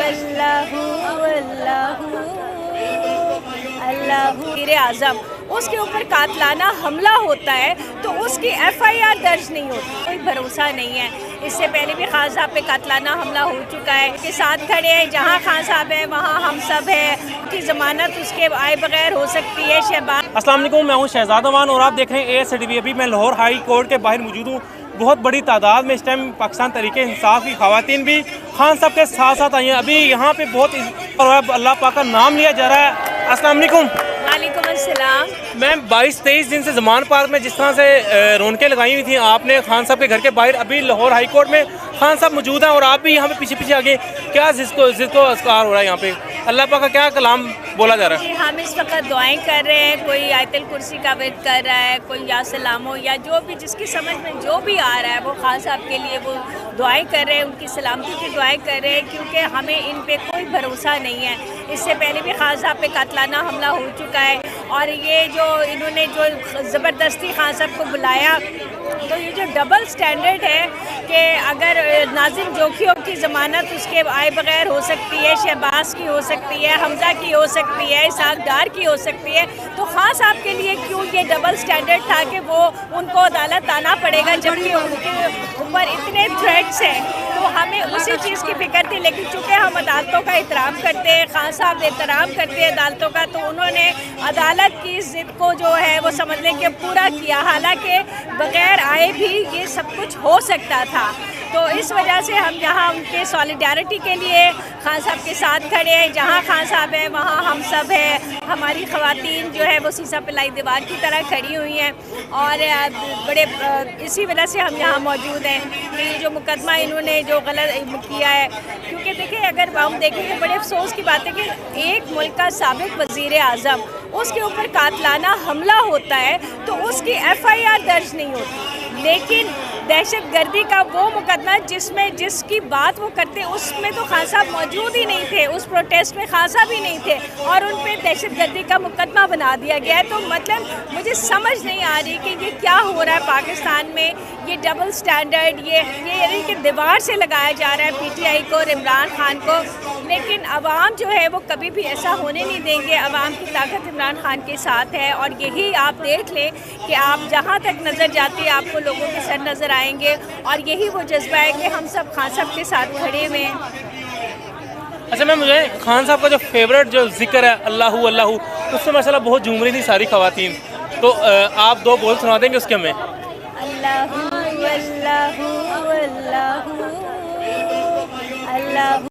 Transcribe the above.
अल्लाहू अल्लाहू अल्लाहू वज़ीर-ए-आज़म, उसके ऊपर कातलाना हमला होता है तो उसकी FIR दर्ज नहीं होती, कोई भरोसा नहीं है। इससे पहले भी खान साहब पे कातलाना हमला हो चुका है, के साथ खड़े हैं, जहाँ खान साहब हैं वहाँ हम सब हैं, की ज़मानत उसके आए बगैर हो सकती है। शहबाज अस्सलाम वालेकुम, मैं हूँ शहजाद अमान और आप देख रहे हैं ASTV। अभी मैं लाहौर हाई कोर्ट के बाहर मौजूद हूँ। बहुत बड़ी तादाद में इस टाइम पाकिस्तान तहरीक इंसाफ की ख़वातीन भी खान साहब के साथ साथ आई हैं। अभी यहाँ पे बहुत अल्लाह पाक का नाम लिया जा रहा है। अस्सलाम वालेकुम। वालेकुम अस्सलाम। मैम 22-23 दिन से ज़मान पार्क में जिस तरह से रौनकें लगाई हुई थी आपने खान साहब के घर के बाहर, अभी लाहौर हाई कोर्ट में खान साहब मौजूद हैं और आप भी यहाँ पे पीछे पीछे आगे, क्या जिसको अस्कार हो रहा है यहाँ पे, अल्लाह पाक का क्या कलाम बोला जा रहा है? हम इस वक्त दुआएं कर रहे हैं, कोई आयतुल कुर्सी का विर्द कर रहा है, कोई या सलामो, या जो भी जिसकी समझ में जो भी आ रहा है वो खान साहब के लिए वो दुआएं कर रहे हैं, उनकी सलामती की दुआएं कर रहे हैं, क्योंकि हमें इन पे कोई भरोसा नहीं है। इससे पहले भी खान साहब पे कातलाना हमला हो चुका है और ये जो इन्होंने जो ज़बरदस्ती खान साहब को बुलाया, तो ये जो डबल स्टैंडर्ड है कि अगर नाज़िम जोखियों की ज़मानत उसके आए बगैर हो सकती है, शहबाज की हो सकती है, हमजा की हो सकती है, इसहाक डार की हो सकती है, तो खान साहब के लिए क्यों ये डबल स्टैंडर्ड था कि वो उनको अदालत आना पड़ेगा जबकि उनके ऊपर इतने थ्रेट्स हैं। तो हमें उसी चीज़ की फिक्र थी, लेकिन चूँकि हम अदालतों का एहतराम करते हैं, खान साहब एहतराम करते हैं अदालतों का, तो उन्होंने अदालत की ज़िद को जो है वो समझ लें कि पूरा किया, हालांकि बग़ैर आए भी ये सब कुछ हो सकता था। तो इस वजह से हम यहाँ उनके सॉलिडारिटी के लिए खान साहब के साथ खड़े हैं, जहाँ खान साहब हैं वहाँ हम सब हैं। हमारी ख़वातीन जो है वो सीसा पिलाई दीवार की तरह खड़ी हुई हैं और बड़े इसी वजह से हम यहाँ मौजूद हैं कि ये जो मुकदमा इन्होंने जो गलत किया है, क्योंकि देखिए अगर हम देखेंगे बड़े अफसोस की बात है कि एक मुल्क का साबिक़ वज़ीर-ए-आज़म, उसके ऊपर कातलाना हमला होता है तो उसकी FIR दर्ज नहीं होती, लेकिन दहशत गर्दी का वो मुकदमा जिसकी बात वो करते उसमें तो खान साहब मौजूद ही नहीं थे, उस प्रोटेस्ट में खान साहब ही नहीं थे और उन पे दहशत गर्दी का मुकदमा बना दिया गया है। तो मतलब मुझे समझ नहीं आ रही कि ये क्या हो रहा है पाकिस्तान में, ये डबल स्टैंडर्ड, ये यानी कि दीवार से लगाया जा रहा है PTI को और इमरान खान को, लेकिन अवाम जो है वो कभी भी ऐसा होने नहीं देंगे। अवाम की ताकत इमरान खान के साथ है और यही आप देख लें कि आप जहाँ तक नज़र जाती है आपको लोगों के सर नज़र आएंगे और यही वो जज्बा है कि हम सब खान साहब के साथ खड़े हुए हैं। अच्छा मैम, मुझे खान साहब का जो फेवरेट जो जिक्र है अल्लाहू अल्लाहू, उससे माशाल्लाह बहुत झूम रही थी सारी ख़वातीन, तो आप दो बोल सुना देंगे उसके हमें? अल्लाहू अल्लाहू अल्लाहू अल्लाहू